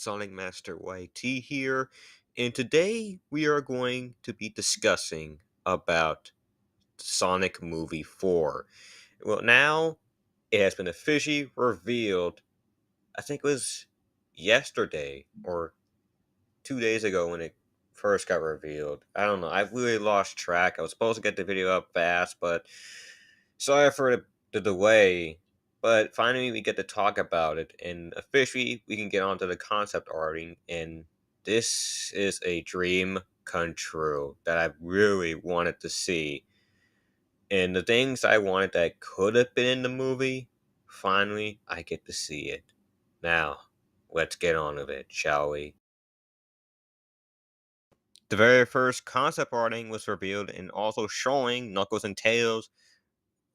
Sonic Master YT here, and today we are going to be discussing about Sonic Movie 4. Well, now it has been officially revealed. I think it was yesterday or 2 days ago when it first got revealed. I don't know. I really lost track. I was supposed to get the video up fast, but sorry for the delay. But finally, we get to talk about it, and officially, we can get onto the concept arting. And this is a dream come true that I really wanted to see. And the things I wanted that could have been in the movie, finally, I get to see it. Now, let's get on with it, shall we? The very first concept arting was revealed and also showing Knuckles and Tails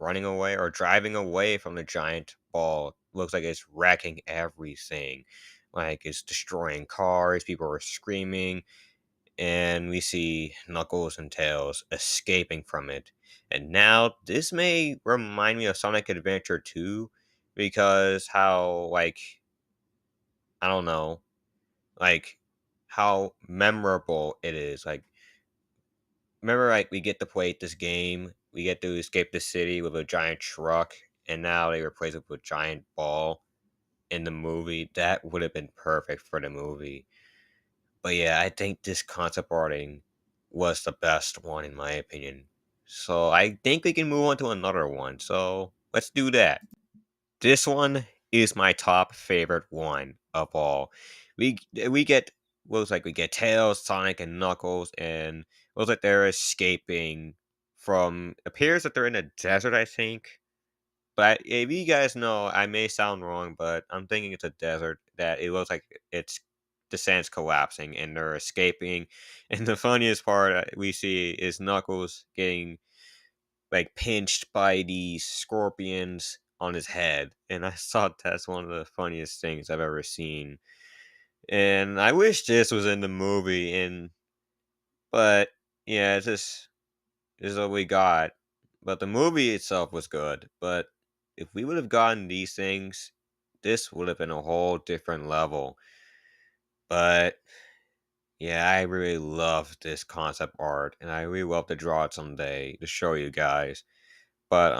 running away or driving away from the giant ball. Looks like it's wrecking everything. Like it's destroying cars, people are screaming, and we see Knuckles and Tails escaping from it. And now this may remind me of Sonic Adventure 2 because how I don't know, like how memorable it is. Like remember, we get to play this game, we get to escape the city with a giant truck, and now they replace it with a giant ball in the movie. That would have been perfect for the movie. But yeah, I think this concept arting was the best one in my opinion. So I think we can move on to another one. So let's do that. This one is my top favorite one of all. We get looks like we get Tails, Sonic, and Knuckles, and looks like they're escaping from. Appears that they're in a desert, I think. But if you guys know, I may sound wrong, but I'm thinking it's a desert. That it looks like it's the sand's collapsing and they're escaping. And the funniest part we see is Knuckles getting pinched by these scorpions on his head. And I thought that's one of the funniest things I've ever seen. And I wish this was in the movie and but yeah, it's just this is what we got. But the movie itself was good. But if we would have gotten these things, this would have been a whole different level. But yeah, I really love this concept art and I really love to draw it someday to show you guys. But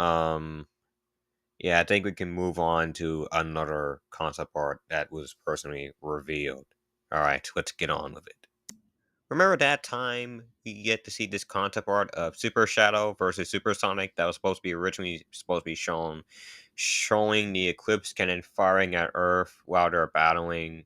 yeah, I think we can move on to another concept art that was personally revealed. All right, let's get on with it. Remember that time we get to see this concept art of Super Shadow versus Super Sonic that was supposed to be originally supposed to be shown, showing the Eclipse Cannon firing at Earth while they're battling.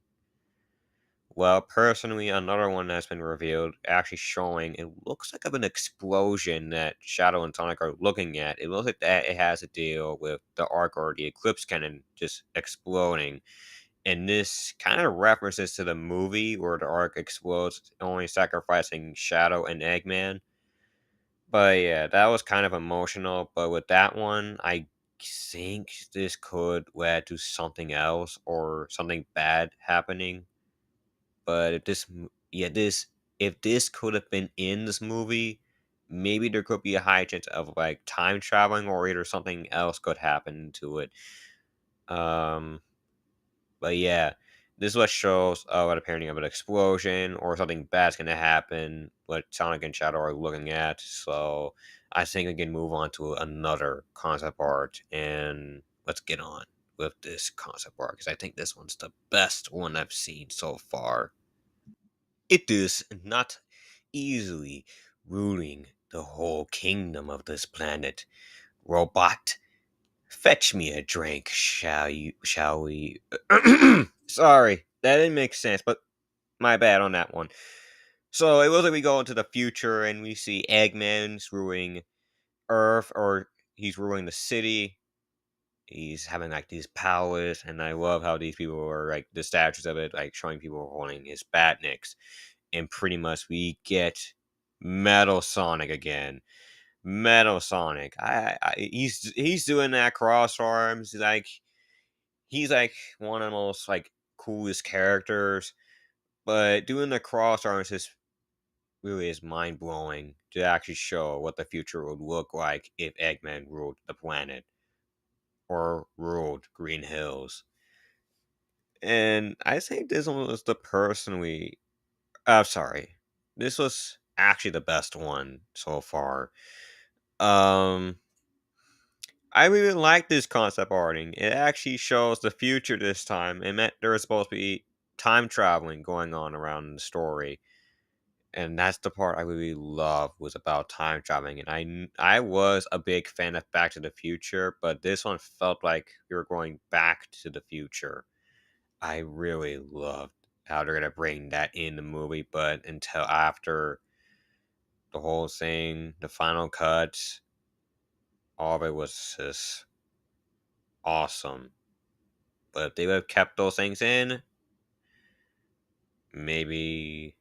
Well, personally, another one that's been revealed, actually showing it looks like of an explosion that Shadow and Sonic are looking at. It looks like that it has to deal with the arc or the Eclipse Cannon just exploding. And this kind of references to the movie where the arc explodes, only sacrificing Shadow and Eggman. But yeah, that was kind of emotional. But with that one, I think this could lead to something else or something bad happening. But if yeah, this if this could have been in this movie, maybe there could be a high chance of time traveling or either something else could happen to it. Um, but yeah, this is what shows what appearing of an explosion or something bad's gonna happen. What Sonic and Shadow are looking at. So I think we can move on to another concept art and let's get on with this concept art because I think this one's the best one I've seen so far. It is not easily ruling the whole kingdom of this planet. Robot, fetch me a drink, shall we? Sorry, that didn't make sense, but my bad on that one. So it looks like we go into the future and we see Eggman's ruling Earth, or he's ruling the city. He's having these powers, and I love how these people are the statues of it, showing people holding his Batniks. And pretty much we get Metal Sonic again. Metal Sonic. He's doing that cross arms. He's one of the most coolest characters. But doing the cross arms is really is mind blowing to actually show what the future would look like if Eggman ruled the planet or ruled Green Hills. And I think this one was the personally sorry. This was actually the best one so far. Um I really like this concept arting. It actually shows the future this time. It meant there was supposed to be time traveling going on around in the story. And that's the part I really love was about time traveling. And I was a big fan of Back to the Future, but this one felt like we were going back to the future. I really loved how they're gonna bring that in the movie, but until after the whole thing, the final cut, all of it was just awesome. But if they would have kept those things in, maybe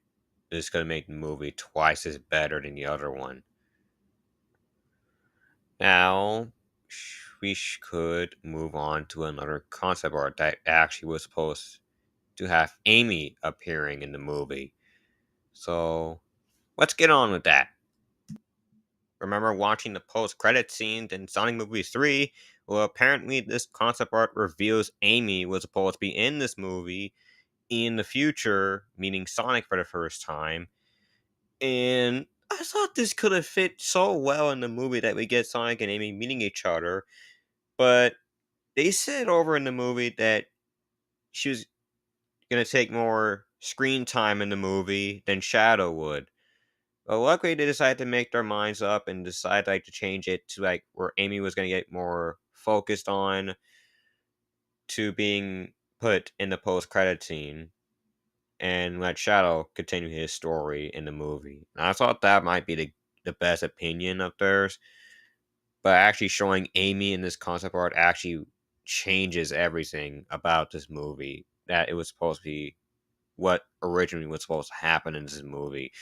this could make the movie twice as better than the other one. Now, could move on to another concept art that actually was supposed to have Amy appearing in the movie. So let's get on with that. Remember watching the post-credit scenes in Sonic Movies 3? Well, apparently this concept art reveals Amy was supposed to be in this movie in the future, meeting Sonic for the first time. And I thought this could have fit so well in the movie that we get Sonic and Amy meeting each other. But they said over in the movie that she was going to take more screen time in the movie than Shadow would. But luckily, they decided to make their minds up and decide like to change it to like where Amy was going to get more focused on to being put in the post credit scene and let Shadow continue his story in the movie. And I thought that might be the best opinion of theirs, but actually showing Amy in this concept art actually changes everything about this movie. That it was supposed to be what originally was supposed to happen in this movie.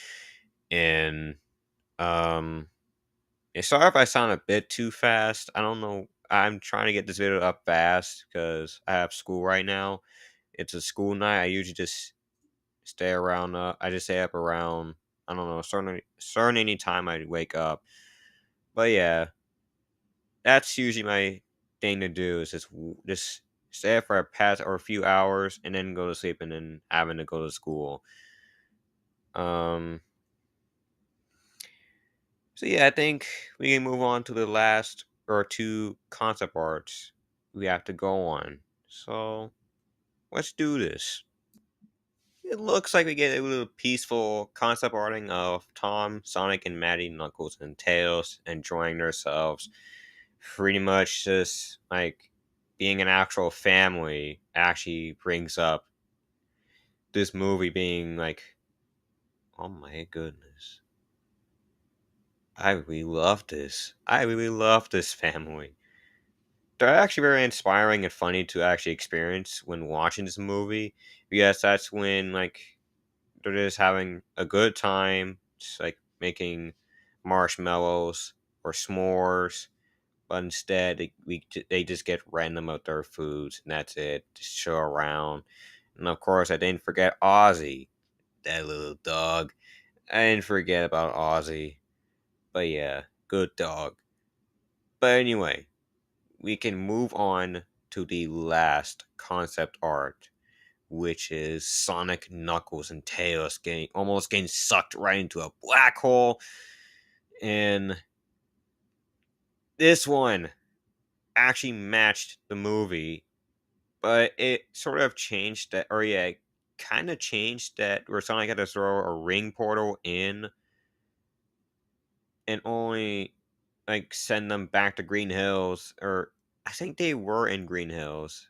And um sorry if I sound a bit too fast. I don't know. I'm trying to get this video up fast because I have school right now. It's a school night. I usually just stay around. I just stay up around. I don't know, certain any time I wake up. But yeah, that's usually my thing to do is just stay up for a past or a few hours and then go to sleep and then having to go to school. Um. So yeah, I think we can move on to the last or two concept arts we have to go on. So let's do this. It looks like we get a little peaceful concept arting of Tom, Sonic, and Maddie, Knuckles, and Tails enjoying themselves. Pretty much just like being an actual family actually brings up this movie being like, oh my goodness. I really love this. I really love this family. They're actually very inspiring and funny to actually experience when watching this movie because that's when like they're just having a good time, just like making marshmallows or s'mores, but instead they just get random of their foods and that's it. Just show around, and of course I didn't forget Ozzy, that little dog. I didn't forget about Ozzy, but yeah, good dog. But anyway, we can move on to the last concept art, which is Sonic, Knuckles, and Tails getting sucked right into a black hole. And this one actually matched the movie, but it sort of changed that, or yeah, kind of changed that where Sonic had to throw a ring portal in and only like send them back to Green Hills, or I think they were in Green Hills,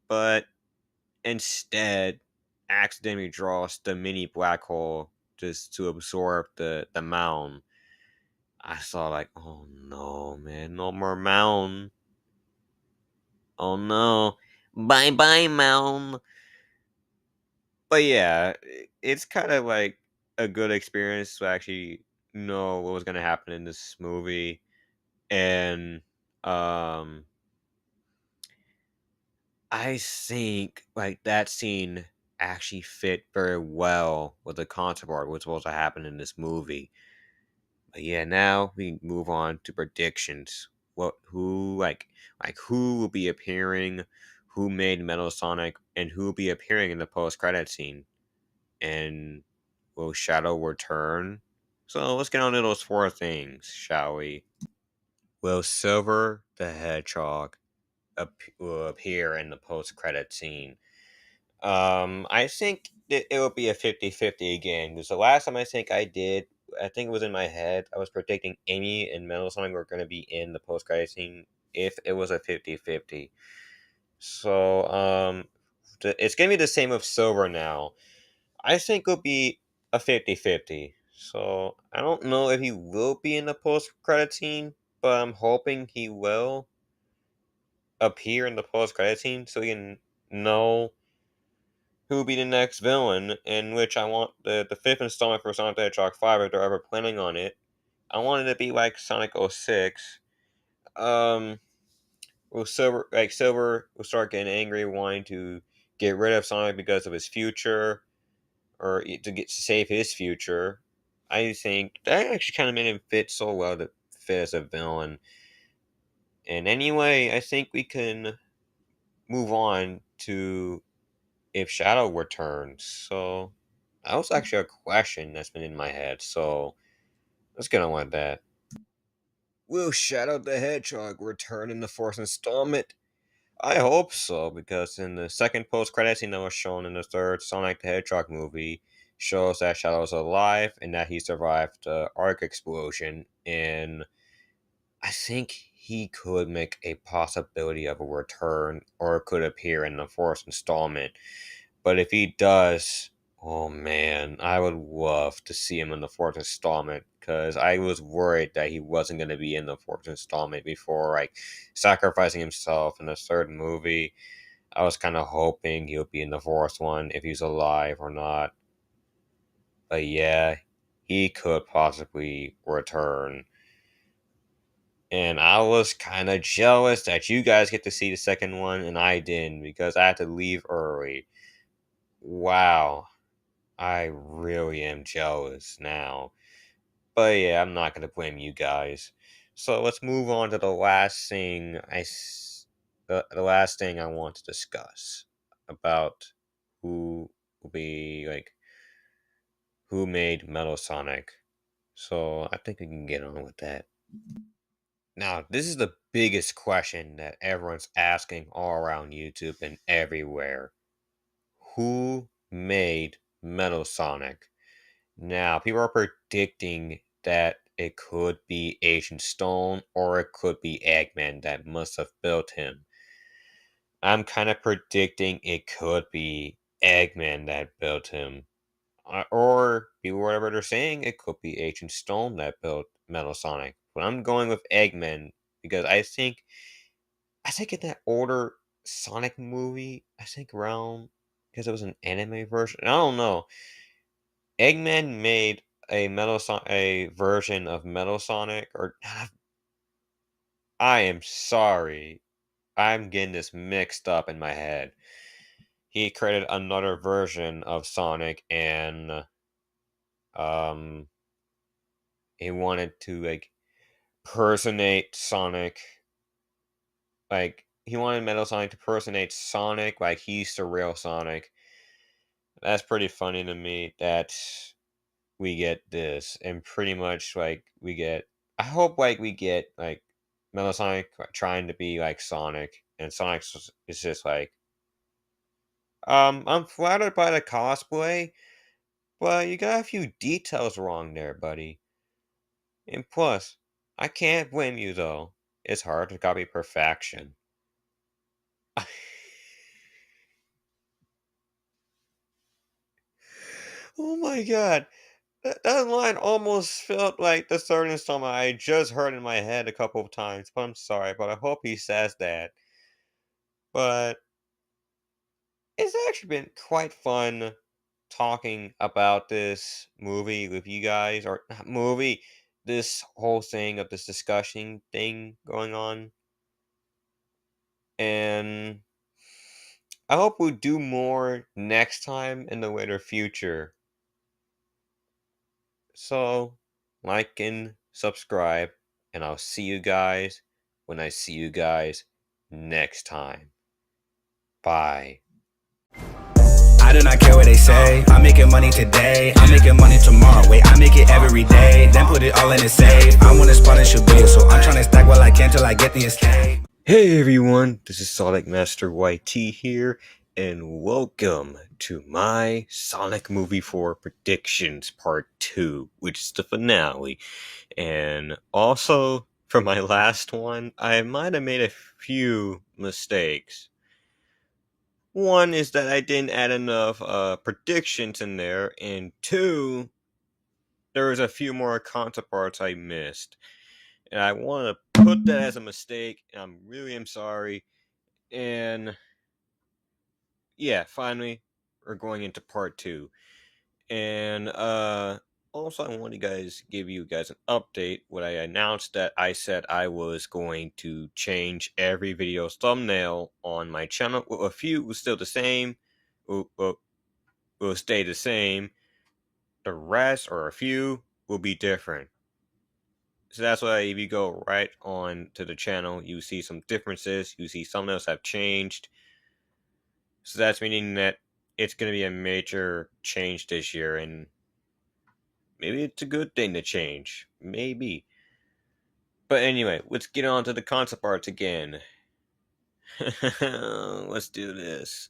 but instead accidentally draws the mini black hole just to absorb the mound. I saw like, oh no, man, no more mound. Oh no, bye bye mound. But yeah, it's kind of like a good experience to actually know what was gonna happen in this movie, and um, I think like that scene actually fit very well with the concept art what's supposed to happen in this movie. But yeah, now we move on to predictions. What who like who will be appearing, who made Metal Sonic and who will be appearing in the post-credit scene. And will Shadow return? So let's get on to those four things, shall we? Will Silver the Hedgehog will appear in the post-credit scene? I think it will be a 50-50 again. Because the last time I think I did, I think it was in my head, I was predicting Amy and Metal Sonic were going to be in the post-credit scene if it was a 50-50. So, it's going to be the same with Silver now. I think it'll be a 50-50. So, I don't know if he will be in the post-credit scene, but I'm hoping he will appear in the post-credit scene so we can know who will be the next villain, in which I want the fifth installment for Sonic the Hedgehog 5, if they're ever planning on it. I want it to be like Sonic 06. Um, Silver will start getting angry, wanting to get rid of Sonic because of his future, or to save his future. I think that actually kind of made him fit so well to fit as a villain. And anyway, I think we can move on to if Shadow returns. So that was actually a question that's been in my head. So let's get on with that. Will Shadow the Hedgehog return in the fourth installment? I hope so, because in the second post-credit scene that was shown in the third Sonic the Hedgehog movie, shows that Shadow's alive and that he survived the Arc explosion, and I think he could make a possibility of a return or could appear in the fourth installment. But if he does, oh man, I would love to see him in the fourth installment because I was worried that he wasn't going to be in the fourth installment before, like sacrificing himself in the third movie. I was kind of hoping he'll be in the fourth one if he's alive or not. But yeah, he could possibly return. And I was kind of jealous that you guys get to see the second one and I didn't because I had to leave early. Wow. I really am jealous now. But yeah, I'm not going to blame you guys. So let's move on to the last thing the last thing I want to discuss about who will be like who made Metal Sonic. So I think we can get on with that. Now, this is the biggest question that everyone's asking all around YouTube and everywhere. Who made Metal Sonic? Now, people are predicting that it could be Agent Stone or it could be Eggman that must have built him. I'm kind of predicting it could be Eggman that built him. Or people, whatever they're saying, it could be Agent Stone that built Metal Sonic. But I'm going with Eggman because I think in that older Sonic movie, I think around because it was an anime version. I don't know. Eggman made a version of Metal Sonic, or I am sorry, I'm getting this mixed up in my head. He created another version of Sonic, and um, he wanted to like personate Sonic, like he wanted Metal Sonic to personate Sonic, like he's the real Sonic. That's pretty funny to me that we get this, and pretty much like we get. I hope like we get like Metal Sonic trying to be like Sonic, and Sonic is just like, I'm flattered by the cosplay, but you got a few details wrong there, buddy. And plus, I can't blame you though. It's hard to copy perfection. Oh my god. That line almost felt like the third installment I just heard in my head a couple of times, but I'm sorry, but I hope he says that. But it's actually been quite fun talking about this movie with you guys, or not movie, this whole thing of this discussion thing going on. And I hope we do more next time in the later future. So, like and subscribe, and I'll see you guys when I see you guys next time. Bye. I do not care what they say. I'm making money today. I'm making money tomorrow. Wait, I make it every day. Then put it all in the safe. I want to spawn and should be. So I'm trying to stack what I can till I get the escape. Hey everyone, this is Sonic Master YT here, and welcome to my Sonic Movie 4 Predictions Part 2, which is the finale. And also, for my last one, I might have made a few mistakes. One is that I didn't add enough predictions in there, and two, there was a few more concept parts I missed. And I want to put that as a mistake, and I'm really am sorry. And yeah, finally, we're going into part 2. And also I want to give you guys an update. What I announced that I said I was going to change every video's thumbnail on my channel. Well, a few was still the same. Will stay the same. The rest, or a few, will be different. So that's why if you go right on to the channel, you see some differences. You see thumbnails have changed. So that's meaning that it's going to be a major change this year, and maybe it's a good thing to change. Maybe. But anyway, let's get on to the concept arts again. Let's do this.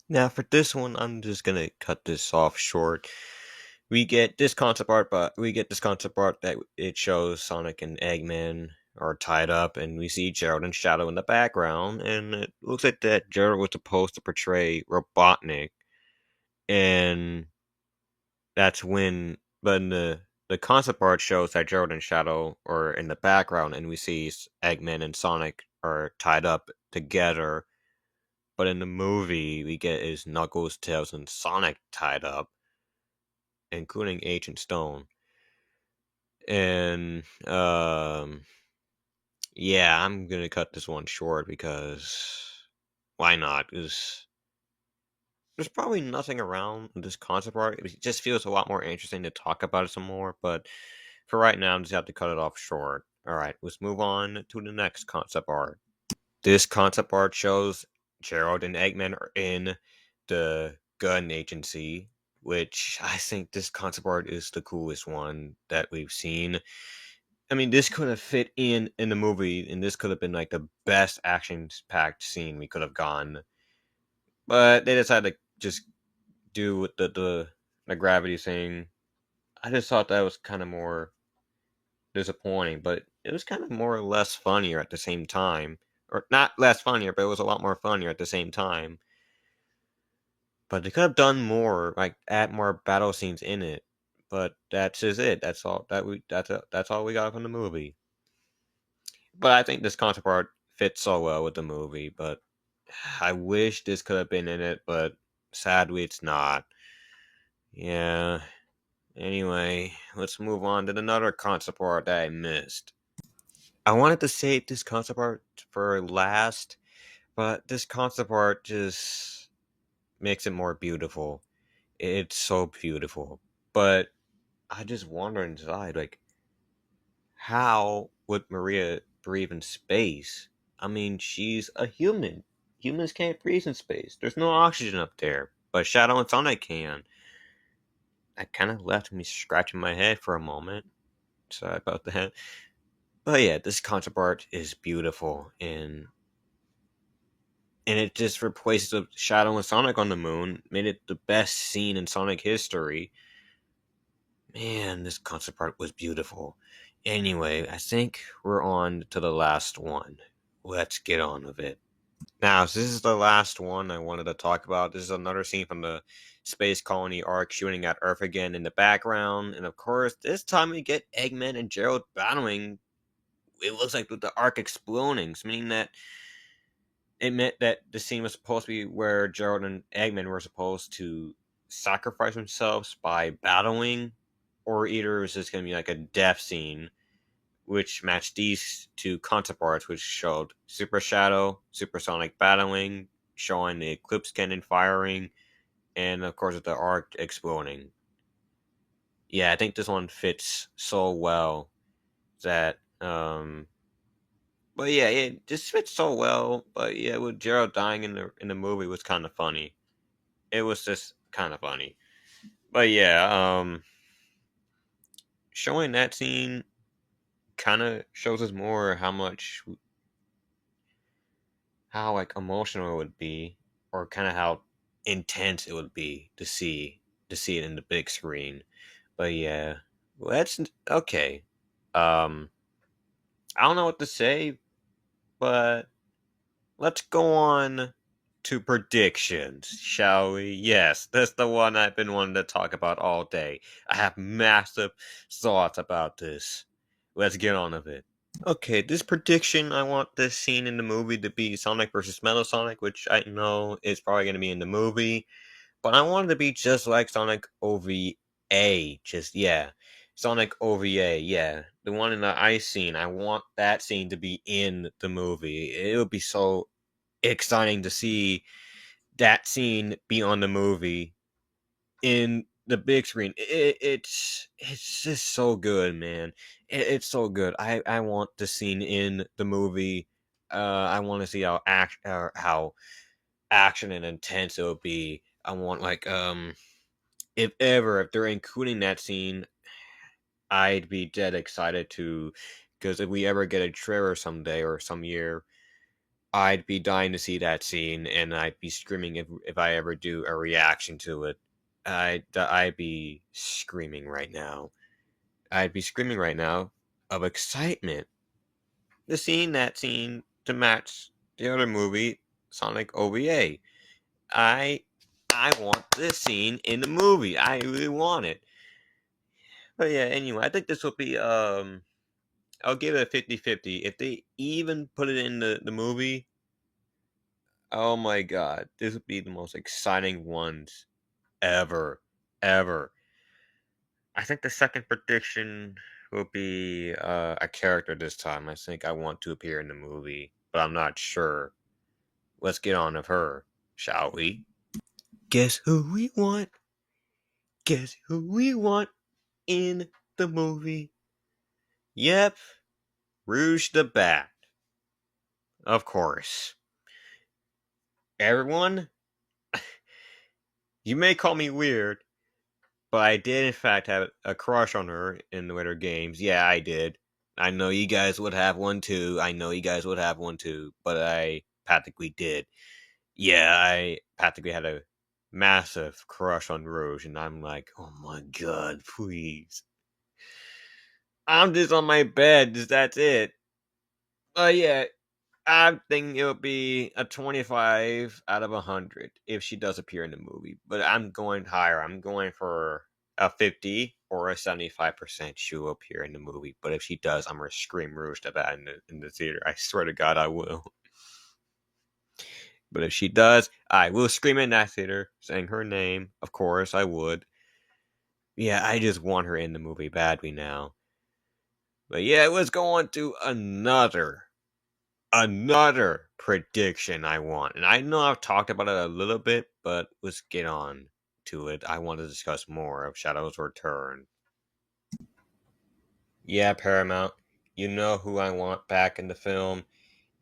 Now, for this one, I'm just going to cut this off short. We get this concept art that it shows Sonic and Eggman are tied up, and we see Gerald and Shadow in the background, and it looks like that Gerald was supposed to portray Robotnik, and that's when, but in the concept art shows that Gerald and Shadow are in the background, and we see Eggman and Sonic are tied up together. But in the movie, we get is Knuckles, Tails, and Sonic tied up, including Agent Stone. And yeah, I'm gonna cut this one short because why not? Because there's probably nothing around this concept art. It just feels a lot more interesting to talk about it some more. But for right now, I'm just have to cut it off short. All right, let's move on to the next concept art. This concept art shows Gerald and Eggman are in the gun agency, which I think this concept art is the coolest one that we've seen. I mean, this could have fit in the movie, and this could have been like the best action-packed scene we could have gotten. But they decided to just do with the gravity thing. I just thought that was kind of more disappointing, but it was kind of more or less funnier at the same time. Or not less funnier, but it was a lot more funnier at the same time. But they could have done more, like add more battle scenes in it. But that's just it. That's all we got from the movie. But I think this concept art fits so well with the movie. But I wish this could have been in it, but sadly it's not. Yeah. Anyway, let's move on to another concept art that I missed. I wanted to save this concept art for last, but this concept art just makes it more beautiful. It's so beautiful. But I just wonder inside, like, how would Maria breathe in space? I mean, she's a human. Humans can't breathe in space. There's no oxygen up there. But Shadow and Sonic can. That kind of left me scratching my head for a moment. Sorry about that. But yeah, this concept art is beautiful, and it just replaces the Shadow and Sonic on the moon, made it the best scene in Sonic history. Man, this concept art was beautiful. Anyway, I think we're on to the last one. Let's get on with it. Now, this is the last one I wanted to talk about. This is another scene from the Space Colony arc shooting at Earth again in the background. And of course, this time we get Eggman and Gerald battling. It looks like with the arc exploding, meaning that it meant that the scene was supposed to be where Gerald and Eggman were supposed to sacrifice themselves by battling, or either it was just going to be like a death scene, which matched these two concept arts, which showed Super Shadow, Super Sonic battling, showing the Eclipse Cannon firing, and of course the arc exploding. Yeah, I think this one fits so well that, well, But yeah, it just fits so well. But yeah, with Gerald dying in the movie was kind of funny. It was just kind of funny. But yeah, showing that scene kind of shows us more how like emotional it would be, or kind of how intense it would be to see it in the big screen. But yeah, let's okay. Um, I don't know what to say, but let's go on to predictions, shall we? Yes, that's the one I've been wanting to talk about all day. I have massive thoughts about this. Let's get on with it. Okay, this prediction, I want this scene in the movie to be Sonic versus Metal Sonic, which I know is probably going to be in the movie, but I want it to be just like Sonic OVA. Just, yeah. Sonic OVA, yeah. The one in the ice scene, I want that scene to be in the movie. It would be so exciting to see that scene be on the movie in the big screen. It's just so good, man. It's so good. I want the scene in the movie. I want to see how action and intense it will be. I want like if they're including that scene, I'd be dead excited to, because if we ever get a trailer someday or some year, I'd be dying to see that scene, and I'd be screaming if I ever do a reaction to it. I'd be screaming right now. I'd be screaming right now of excitement to seeing that scene to match the other movie, Sonic OVA. I I want this scene in the movie. I really want it. But yeah, anyway, I think this will be I'll give it a 50-50. If they even put it in the movie, oh my god, this would be the most exciting ones ever. Ever. I think the second prediction will be a character this time. I think I want to appear in the movie, but I'm not sure. Let's get on with her, shall we? Guess who we want? Guess who we want in the movie? Yep, Rouge the Bat. Of course. Everyone, you may call me weird, but I did in fact have a crush on her in the Winter Games. Yeah, I did. I know you guys would have one too. I know you guys would have one too, but I practically did. Yeah, I practically had a massive crush on Rouge, and I'm like, oh my god, please. I'm just on my bed, that's it. Yeah, I think it'll be a 25 out of 100 if she does appear in the movie. But I'm going higher. I'm going for a 50 or a 75% she will appear in the movie. But if she does, I'm going to scream Rouge to that in the theater. I swear to God, I will. But if she does, I will scream in that theater, saying her name. Of course, I would. Yeah, I just want her in the movie badly now. But yeah, let's go on to another prediction I want. And I know I've talked about it a little bit, but let's get on to it. I want to discuss more of Shadow's Return. Yeah, Paramount, you know who I want back in the film.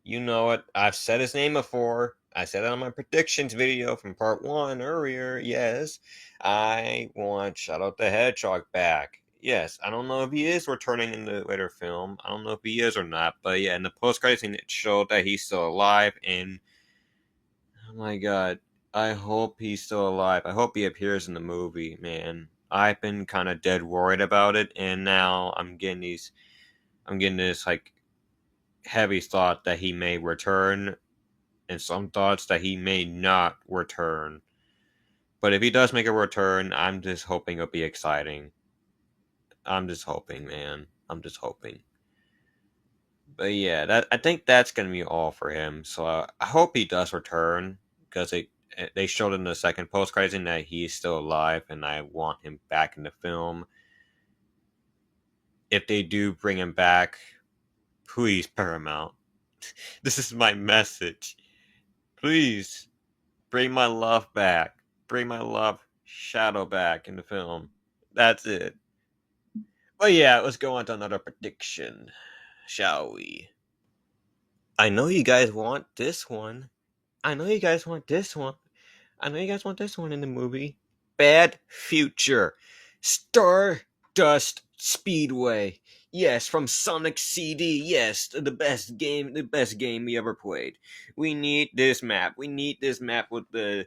You know it. I've said his name before. I said it on my predictions video from part 1 earlier. Yes, I want Shadow the Hedgehog back. Yes, I don't know if he is returning in the later film. I don't know if he is or not. But yeah, in the post-credits scene, it showed that he's still alive. And oh my god, I hope he's still alive. I hope he appears in the movie, man. I've been kind of dead worried about it, and now I'm getting this like heavy thought that he may return, and some thoughts that he may not return. But if he does make a return, I'm just hoping it'll be exciting. I'm just hoping, man. I'm just hoping. But yeah, that I think that's gonna be all for him. So I hope he does return, because they showed in the second post credit scene that he's still alive, and I want him back in the film. If they do bring him back, please, Paramount, this is my message. Please bring my love back. Bring my love Shadow back in the film. That's it. But yeah, let's go on to another prediction, shall we? I know you guys want this one. I know you guys want this one. I know you guys want this one in the movie. Bad Future. Stardust Speedway. Yes, from Sonic CD. Yes, the best game we ever played. We need this map. We need this map with the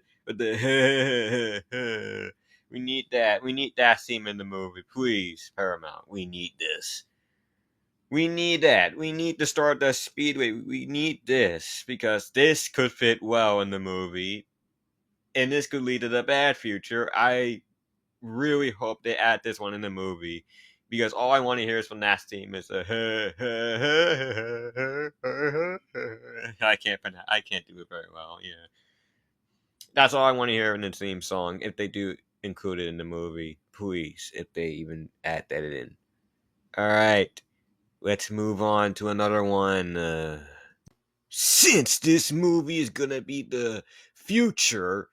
We need that. We need that theme in the movie. Please, Paramount. We need this. We need that. We need the Stardust Speedway. We need this because this could fit well in the movie and this could lead to the bad future. I really hope they add this one in the movie because all I want to hear is from that theme is a I can't do it very well. Yeah, that's all I want to hear in the theme song. If they do include it in the movie, please, if they even add that in. All right, let's move on to another one. Since this movie is gonna be the future,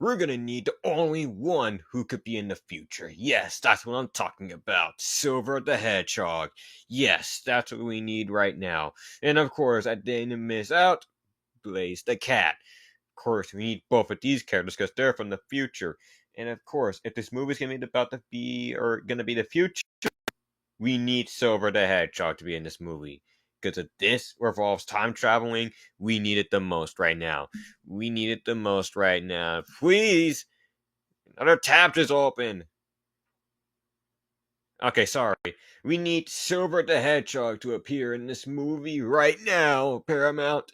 we're gonna need the only one who could be in the future. Yes, that's what I'm talking about. Silver the Hedgehog. Yes, that's what we need right now. And of course, I didn't miss out. Blaze the Cat. Of course, we need both of these characters because they're from the future. And of course, if this movie's gonna be about to be or gonna be the future, we need Silver the Hedgehog to be in this movie. Because if this revolves time traveling, we need it the most right now. We need it the most right now. Please! Another tab just opened. Okay, sorry. We need Silver the Hedgehog to appear in this movie right now, Paramount.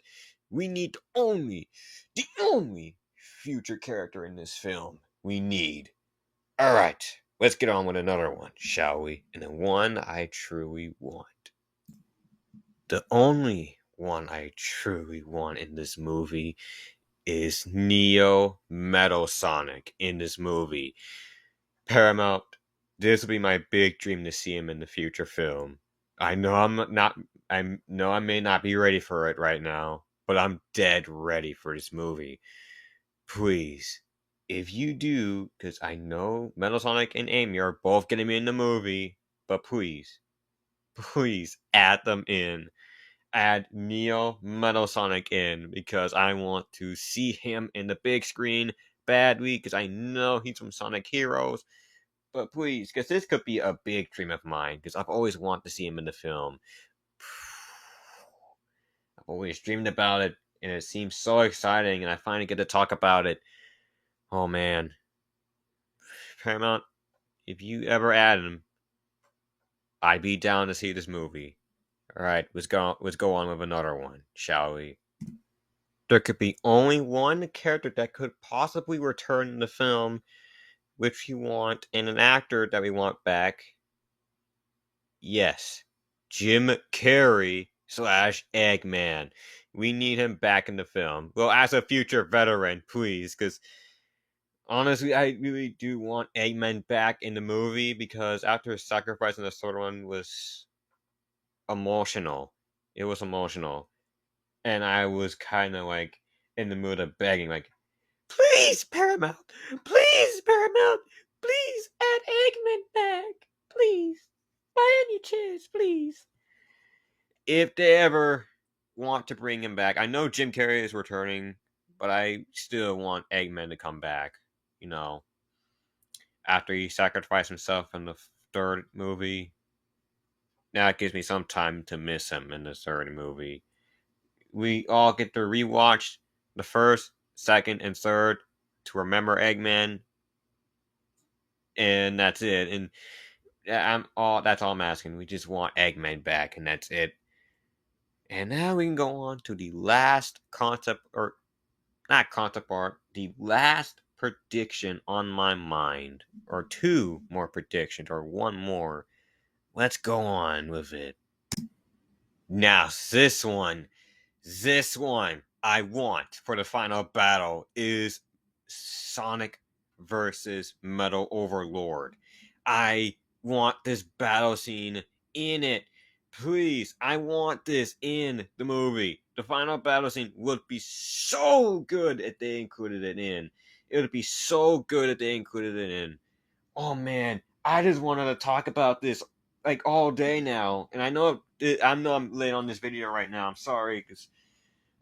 We need the only future character in this film we need. Alright, let's get on with another one, shall we? And the one I truly want. The only one I truly want in this movie is Neo Metal Sonic in this movie. Paramount, this will be my big dream to see him in the future film. I know I may not be ready for it right now, but I'm dead ready for this movie. Please, if you do, because I know Metal Sonic and Amy are both going to be in the movie, but please add them in. Add Neo Metal Sonic in because I want to see him in the big screen badly because I know he's from Sonic Heroes. But please, because this could be a big dream of mine because I've always wanted to see him in the film. I've always dreamed about it and it seems so exciting and I finally get to talk about it. Oh man. Paramount, if you ever add him, I'd be down to see this movie. Alright, let's go on with another one, shall we? There could be only one character that could possibly return in the film, which you want, and an actor that we want back. Yes, Jim Carrey / Eggman. We need him back in the film. Well, as a future veteran, please, because honestly, I really do want Eggman back in the movie because after his sacrifice in the third one was emotional. It was emotional. And I was kind of like in the mood of begging, like, please, Paramount, please, Paramount, please add Eggman back, please, by any chance, please. If they ever want to bring him back, I know Jim Carrey is returning, but I still want Eggman to come back, you know, after he sacrificed himself in the third movie. Now it gives me some time to miss him in the third movie. We all get to rewatch the first, second, and third to remember Eggman, and that's it. And that's all I'm asking. We just want Eggman back, and that's it. And now we can go on to the last concept, or not concept art, the last prediction on my mind, or two more predictions, or one more. Let's go on with it. Now, this one I want for the final battle is Sonic versus Metal Overlord. I want this battle scene in it. Please, I want this in the movie. The final battle scene would be so good if they included it in. It would be so good if they included it in. Oh man, I just wanted to talk about this like all day now, and I know I'm late on this video right now. I'm sorry because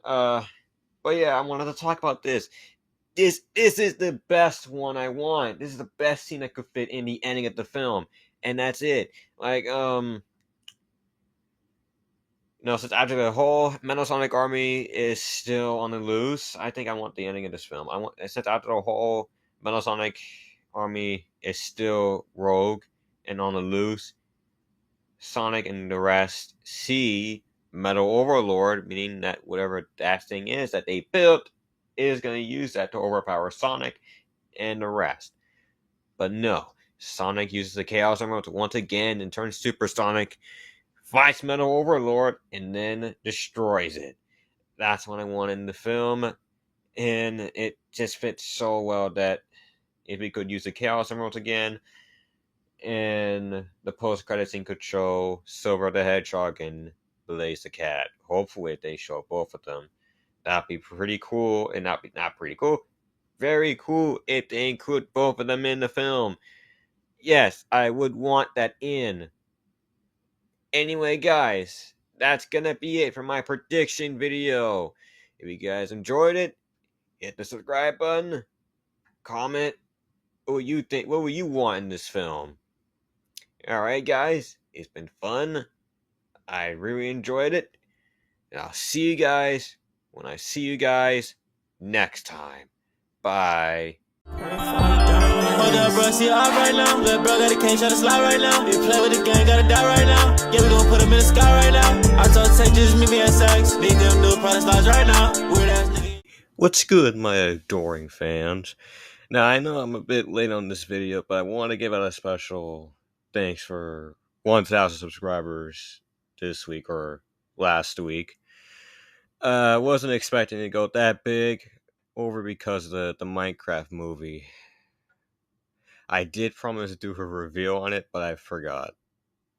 Uh, but yeah, I wanted to talk about this. This is the best one I want. This is the best scene that could fit in the ending of the film, and that's it. Like, since after the whole Metal army is still on the loose, I think I want the ending of this film. I want since after the whole Metal army is still rogue and on the loose, Sonic and the rest see Metal Overlord, meaning that whatever that thing is that they built is going to use that to overpower Sonic and the rest. But no, Sonic uses the Chaos Emerald once again and turns Supersonic, fights Metal Overlord, and then destroys it. That's what I want in the film, and it just fits so well that if we could use the Chaos Emeralds again, and the post-credit scene could show Silver the Hedgehog and Blaze the Cat. Hopefully, they show both of them. That'd be pretty cool, and not pretty cool, very cool if they include both of them in the film. Yes, I would want that in. Anyway, guys, that's gonna be it for my prediction video. If you guys enjoyed it, hit the subscribe button, comment what you think, what would you want in this film. Alright, guys, it's been fun. I really enjoyed it. And I'll see you guys when I see you guys next time. Bye. Hold up, bro, see off right now. Little bro got a cane, try to slide right now. You play with the gang, gotta die right now. Yeah, we gon' put him in the sky right now. I told Tay, just meet me at sex. Need them new product slides right now. Weird ass nigga. What's good, my adoring fans? Now, I know I'm a bit late on this video, but I want to give out a special thanks for 1,000 subscribers this week or last week. Wasn't expecting to go that big over because of the Minecraft movie. I did promise to do a reveal on it, but I forgot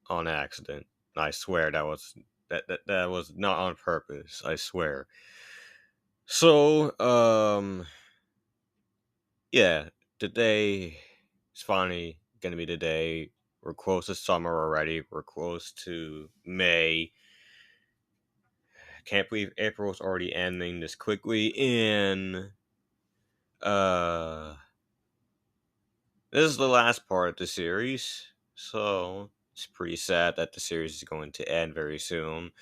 on accident. I swear that was not on purpose. I swear. So, yeah, today is finally gonna be the day. We're close to summer already. We're close to May. Can't believe April's already ending this quickly. And this is the last part of the series, so it's pretty sad that the series is going to end very soon.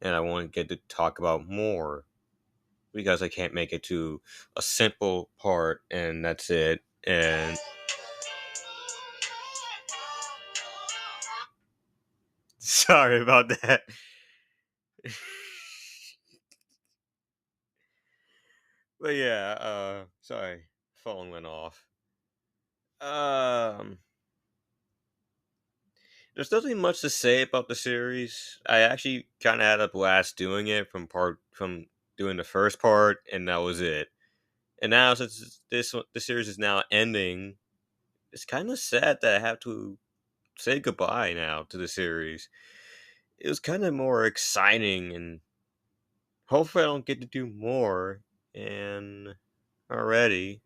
And I want to get to talk about more because I can't make it to a simple part and that's it. And sorry about that. But yeah, sorry, phone went off. There's nothing much to say about the series. I actually kind of had a blast doing it from doing the first part, and that was it. And now since the series is now ending, it's kind of sad that I have to say goodbye now to the series. It was kind of more exciting, and hopefully I don't get to do more. And already,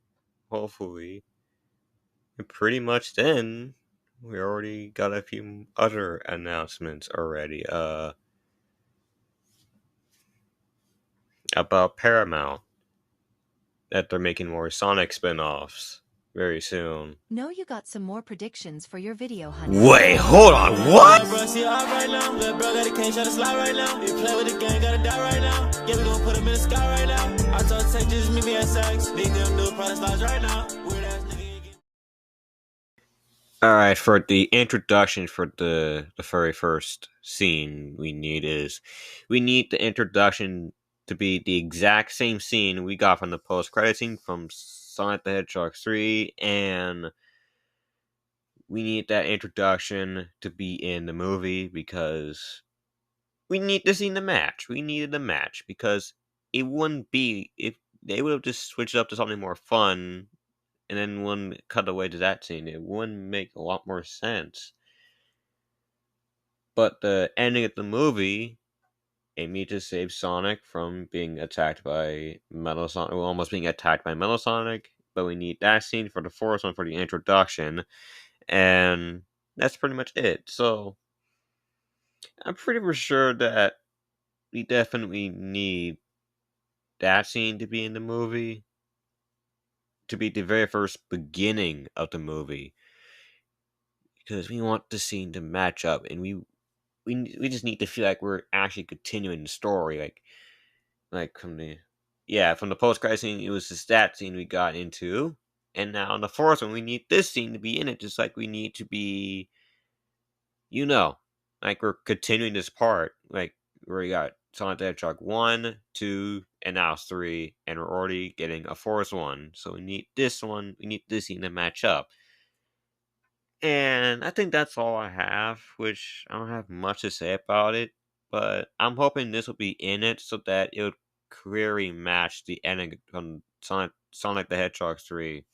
hopefully, and pretty much then we already got a few other announcements already. About Paramount that they're making more Sonic spin-offs very soon. Know you got some more predictions for your video, honey. Wait, hold on, what? Bro, see off right now. Little bro got a cane, try to slide right now. You play with the gang, gotta die right now. Yeah, we gon' put him in the sky right now. I told Tay, just meet me at sex. Need them new product slides right now. Weird ass nigga. Alright, for the introduction for the very first scene we need the introduction to be the exact same scene we got from the post-credit scene from Sonic the Hedgehog 3, and we need that introduction to be in the movie because we need to see the match. We needed the match because it wouldn't be if they would have just switched up to something more fun and then one cut away to that scene. It wouldn't make a lot more sense. But the ending of the movie, Amy to save Sonic from being attacked by Metal Sonic, well, almost being attacked by Metal Sonic. But we need that scene for the first one for the introduction, and that's pretty much it. So I'm pretty sure that we definitely need that scene to be in the movie, to be the very first beginning of the movie, because we want the scene to match up, and we just need to feel like we're actually continuing the story, like from the post credit scene, it was just that scene we got into, and now in the fourth one, we need this scene to be in it, just like we need to be, you know, like we're continuing this part, like where we got Sonic the Hedgehog 1, 2, and now 3, and we're already getting a fourth one. So we need this one, we need this scene to match up. And I think that's all I have, which I don't have much to say about it, but I'm hoping this will be in it so that it would clearly match the ending from Sonic the Hedgehog 3.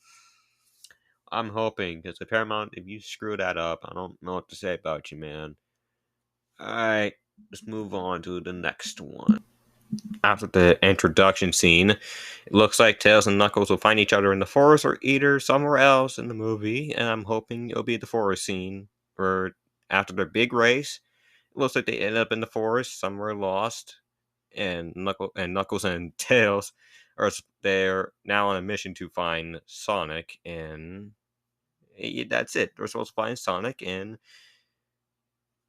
I'm hoping, because the Paramount, if you screw that up, I don't know what to say about you, man. Alright, let's move on to the next one. After the introduction scene, it looks like Tails and Knuckles will find each other in the forest or either somewhere else in the movie, and I'm hoping it'll be the forest scene, where after their big race, it looks like they end up in the forest, somewhere lost, and Knuckles and Tails they're now on a mission to find Sonic, and that's it. They're supposed to find Sonic, and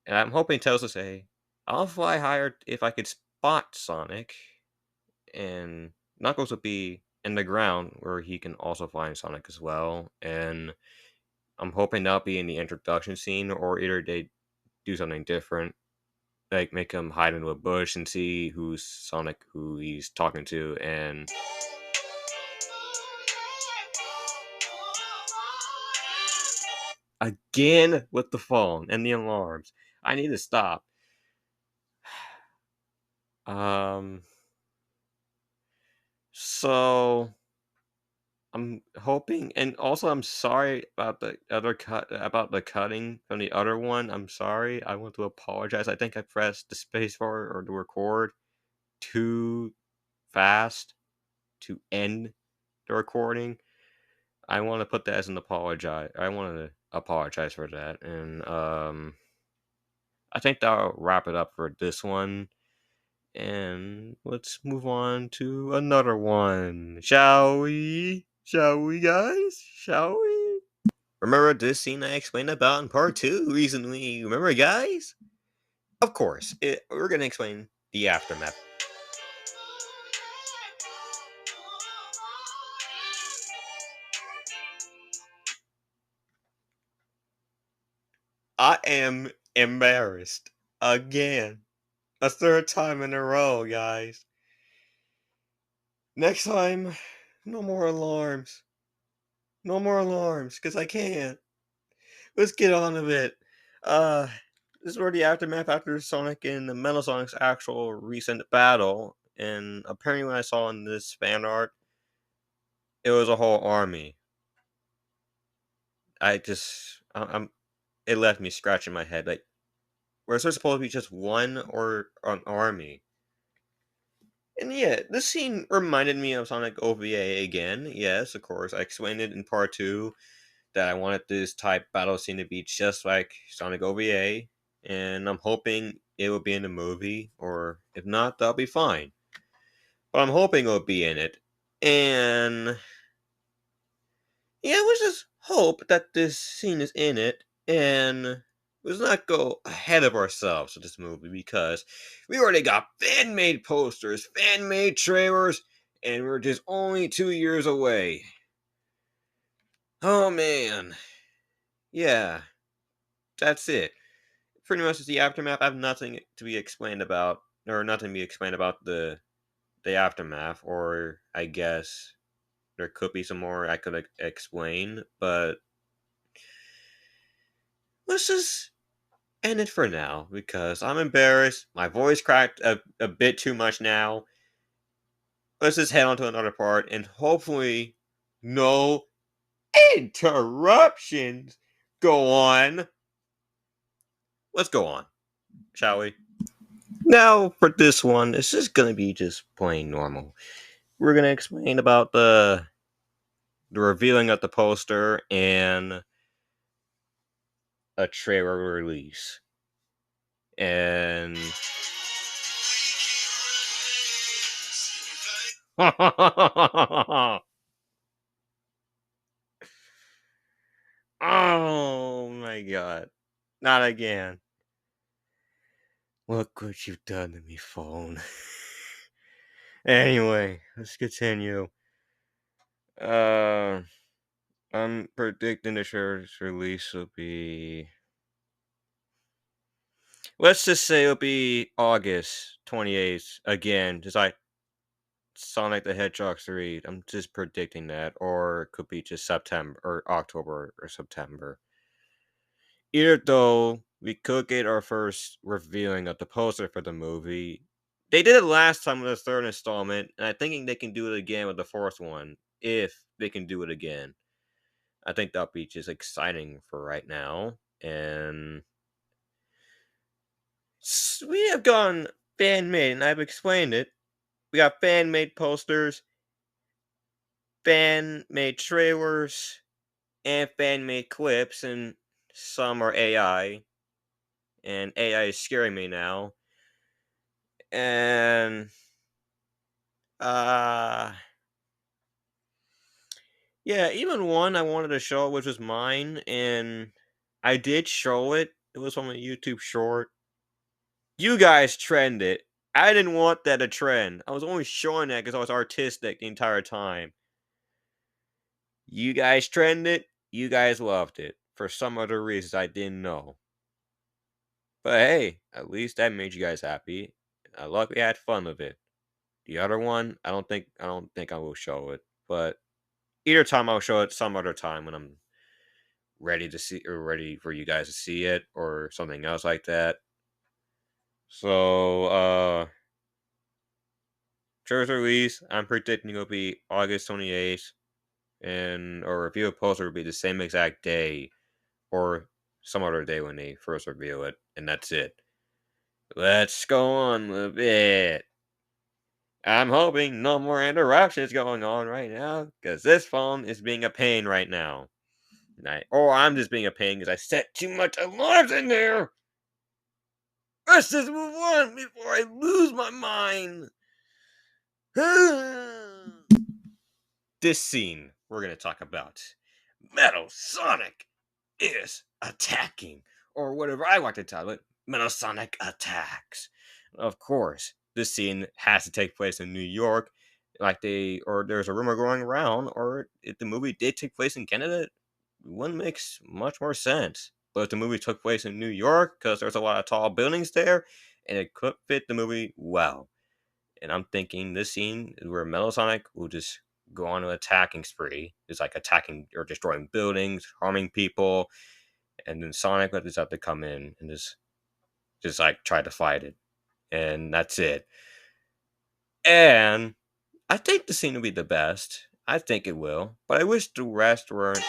I'm hoping Tails will say, I'll fly higher if I could spot Sonic. And Knuckles will be in the ground where he can also find Sonic as well. And I'm hoping that'll be in the introduction scene, or either they do something different. Like make him hide into a bush and see who's Sonic, who he's talking to, and again with the phone and the alarms. I need to stop. So I'm hoping, and also I'm sorry about the other about the cutting from the other one. I'm sorry. I want to apologize. I think I pressed the space bar or the record too fast to end the recording. I want to put that as an apologize. I want to apologize for that, and I think that'll wrap it up for this one. And let's move on to another one. Shall we? Shall we, guys? Shall we? Remember this scene I explained about in part 2 recently? Remember, guys? Of course. We're going to explain the aftermath. I am embarrassed. Again. A third time in a row, guys. Next time, no more alarms. No more alarms, because I can't. Let's get on with it. This is where the aftermath after Sonic and the Metal Sonic's actual recent battle. And apparently, when I saw in this fan art, it was a whole army. I'm. It left me scratching my head. Like, was there supposed to be just one or an army? And yeah, this scene reminded me of Sonic OVA again. Yes, of course. I explained it in part 2 that I wanted this type battle scene to be just like Sonic OVA, and I'm hoping it will be in the movie, or if not, that'll be fine. But I'm hoping it'll be in it, and yeah, let's just hope that this scene is in it, and let's not go ahead of ourselves with this movie, because we already got fan-made posters, fan-made trailers, and we're just only 2 years away. Oh man. Yeah, that's it. Pretty much is the aftermath. I have nothing to be explained about, or nothing to be explained about the aftermath, or I guess there could be some more I could explain, but let's just end it for now, because I'm embarrassed. My voice cracked a bit too much now. Let's just head on to another part, and hopefully no interruptions go on. Let's go on, shall we? Now, for this one, it's just gonna be just plain normal. We're gonna explain about the revealing of the poster and a trailer release. And Oh my god. Not again. Look what you've done to me, phone. Anyway, let's continue. Uh, I'm predicting the show's release will be. Let's just say it'll be August 28th again, just like Sonic the Hedgehog 3. I'm just predicting that, or it could be just September or October or September. Either though, we could get our first revealing of the poster for the movie. They did it last time with the third installment, and I'm thinking they can do it again with the fourth one, if they can do it again. I think that'll be just exciting for right now. And we have gone fan made, and I've explained it. We got fan made posters, fan made trailers, and fan made clips, and some are AI. And AI is scaring me now. And uh yeah, even one I wanted to show, which was mine, and I did show it. It was from a YouTube short. You guys trend it. I didn't want that to trend. I was only showing that because I was artistic the entire time. You guys trend it. You guys loved it. For some other reasons I didn't know. But hey, at least that made you guys happy. I luckily had fun with it. The other one, I don't think I will show it. But either time I'll show it some other time when I'm ready to see or ready for you guys to see it or something else like that. So show's release, I'm predicting it'll be August 28th, and or review a poster will be the same exact day or some other day when they first reveal it, and that's it. Let's go on with it. I'm hoping no more interruptions going on right now, because this phone is being a pain right now. Or I'm just being a pain because I set too much alarms in there. Let's just move on before I lose my mind. This scene we're going to talk about. Metal Sonic is attacking, or whatever I like to title it, Metal Sonic attacks. Of course, this scene has to take place in New York, or there's a rumor going around, or if the movie did take place in Canada, it wouldn't make much more sense. But if the movie took place in New York, because there's a lot of tall buildings there, and it could fit the movie well. And I'm thinking this scene is where Metal Sonic will just go on an attacking spree. It's like attacking or destroying buildings, harming people, and then Sonic will just have to come in and just like try to fight it. And that's it. And I think the scene will be the best. I think it will. But I wish the rest weren't.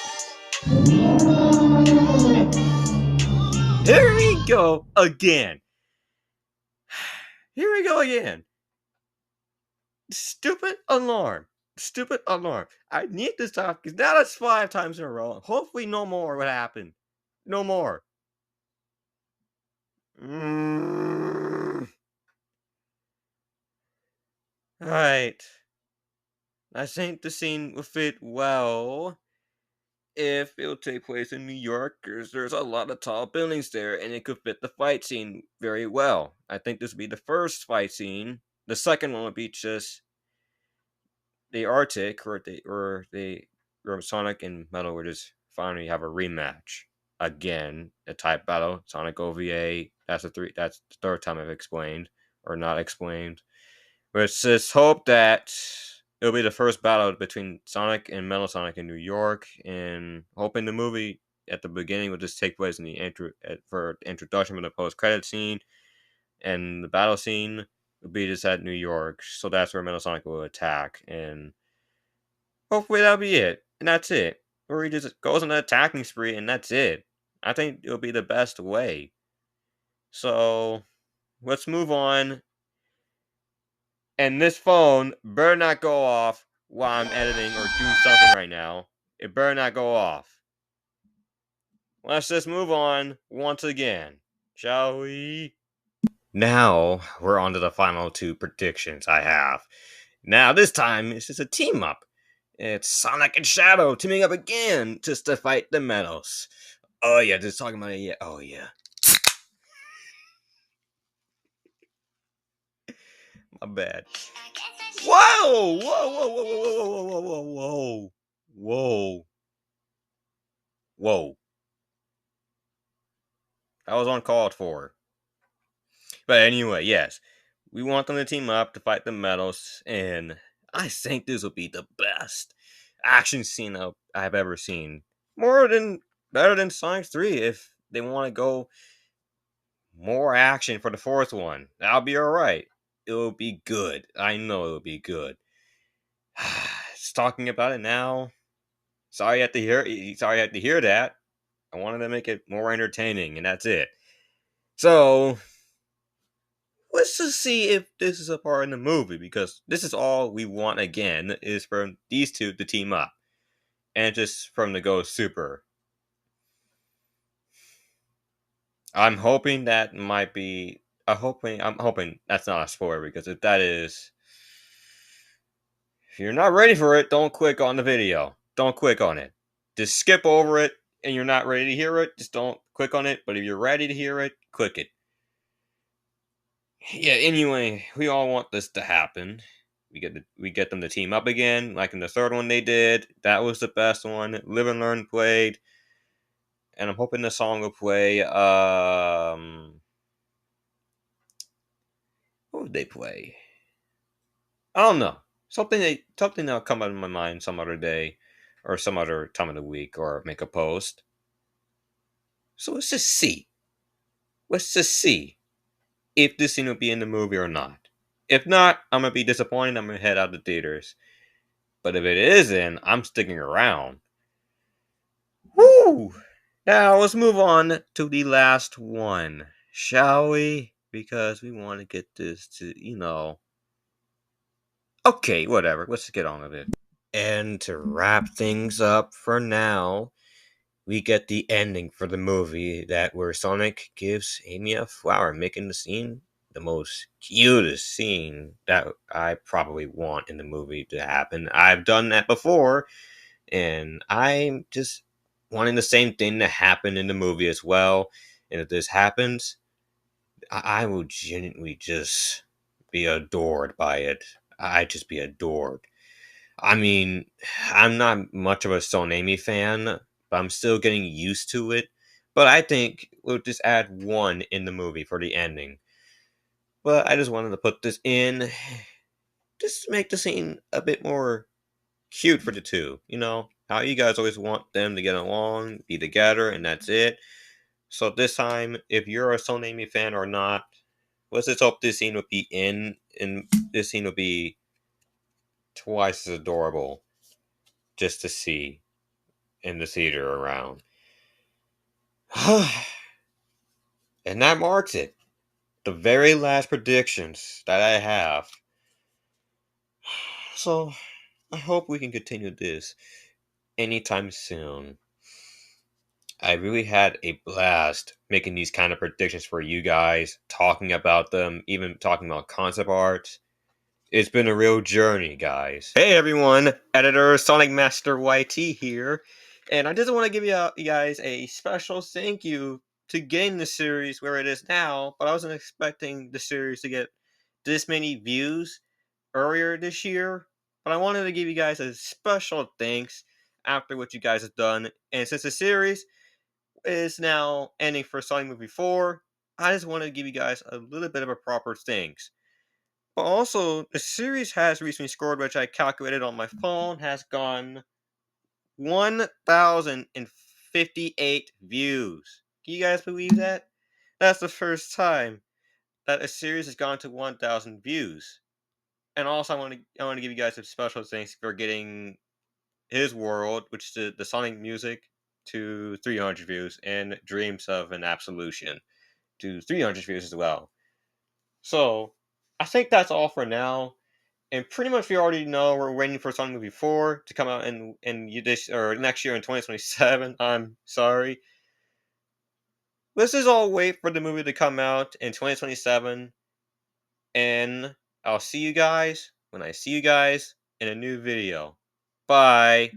Here we go again. Here we go again. Stupid alarm. Stupid alarm. I need to stop because now that's 5 times in a row. Hopefully, no more would happen. No more. Alright. I think the scene will fit well if it'll take place in New York because there's a lot of tall buildings there and it could fit the fight scene very well. I think this would be the first fight scene. The second one would be just the Arctic or Sonic and Metal would just finally have a rematch again, a type battle. Sonic OVA. That's the third time I've explained or not explained. Let's just hope that it'll be the first battle between Sonic and Metal Sonic in New York, and hoping the movie at the beginning will just take place in the for introduction of the post-credit scene, and the battle scene will be just at New York. So that's where Metal Sonic will attack, and hopefully that'll be it, and that's it. Or he just goes on an attacking spree, and that's it. I think it'll be the best way. So let's move on. And this phone better not go off while I'm editing or doing something right now. It better not go off. Let's just move on once again, shall we? Now we're on to the final 2 predictions I have. Now this time it's just a team up. It's Sonic and Shadow teaming up again just to fight the Meadows. Oh yeah, just talking about it. Yeah. Oh yeah. My bad. Whoa! Whoa! Whoa! Whoa! Whoa! Whoa! Whoa! Whoa! Whoa! Whoa! That was uncalled for. But anyway, yes, we want them to team up to fight the Meadows, and I think this will be the best action scene I've ever seen. Better than Sonic 3 if they want to go more action for the fourth one. That'll be alright. It'll be good. I know it'll be good. Just talking about it now. Sorry you have to hear that. I wanted to make it more entertaining, and that's it. So let's just see if this is a part in the movie, because this is all we want again is for these two to team up. And just from the Go Super. I'm hoping that might be I'm hoping that's not a spoiler, because if that is, if you're not ready for it, don't click on the video. Don't click on it. Just skip over it, and you're not ready to hear it, just don't click on it. But if you're ready to hear it, click it. Yeah, anyway, we all want this to happen. We get them to team up again, like in the third one they did. That was the best one. Live and Learn played, and I'm hoping the song will play. What would they play? I don't know. Something that'll come out of my mind some other day, or some other time of the week, or make a post. So let's just see. Let's just see if this scene will be in the movie or not. If not, I'm gonna be disappointed. I'm gonna head out the theaters. But if it isn't, I'm sticking around. Woo! Now let's move on to the last one, shall we? Because we want to get this to. Okay, whatever. Let's get on with it. And to wrap things up for now, we get the ending for the movie where Sonic gives Amy a flower, making the scene the most cutest scene that I probably want in the movie to happen. I've done that before, and I'm just wanting the same thing to happen in the movie as well. And if this happens, I will genuinely just be adored by it. I just be adored. I mean, I'm not much of a Son Amy fan, but I'm still getting used to it. But I think we'll just add one in the movie for the ending. But I just wanted to put this in, just to make the scene a bit more cute for the two. You know, how you guys always want them to get along, be together, and that's it. So this time, if you're a Son Amy fan or not, let's just hope this scene will be and this scene will be twice as adorable just to see in the theater around. And that marks it. The very last predictions that I have. So I hope we can continue this anytime soon. I really had a blast making these kind of predictions for you guys, talking about them, even talking about concept art. It's been a real journey, guys. Hey everyone, editor Sonic Master YT here, and I just want to give you guys a special thank you to getting the series where it is now, but I wasn't expecting the series to get this many views earlier this year, but I wanted to give you guys a special thanks after what you guys have done, and since the series is now ending for Sonic Movie 4, I just want to give you guys a little bit of a proper thanks. But also, the series has recently scored, which I calculated on my phone, has gone 1,058 views. Can you guys believe that? That's the first time that a series has gone to 1,000 views. And also, I want to give you guys a special thanks for getting His World, which is the Sonic music, to 300 views, and Dreams of an Absolution to 300 views as well. So, I think that's all for now. And pretty much we already know we're waiting for Sonic Movie 4 to come out in this or next year in 2027. I'm sorry. Let's just all wait for the movie to come out in 2027. And I'll see you guys when I see you guys in a new video. Bye!